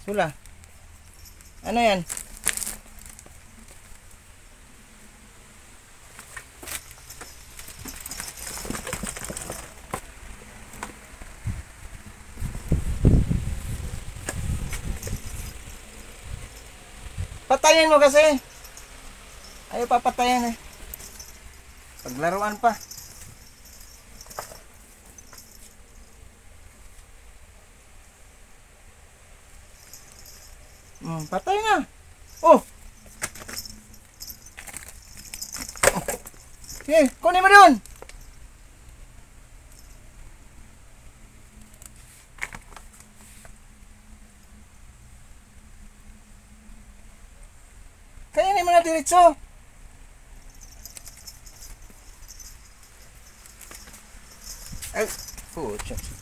Sula. Ano yan? Patayin mo kasi. Ayaw papatayin eh. Paglaruan pa. Patay na. Oh. Kunin mo doon. Kainin mo na diretso. Ay, pucha.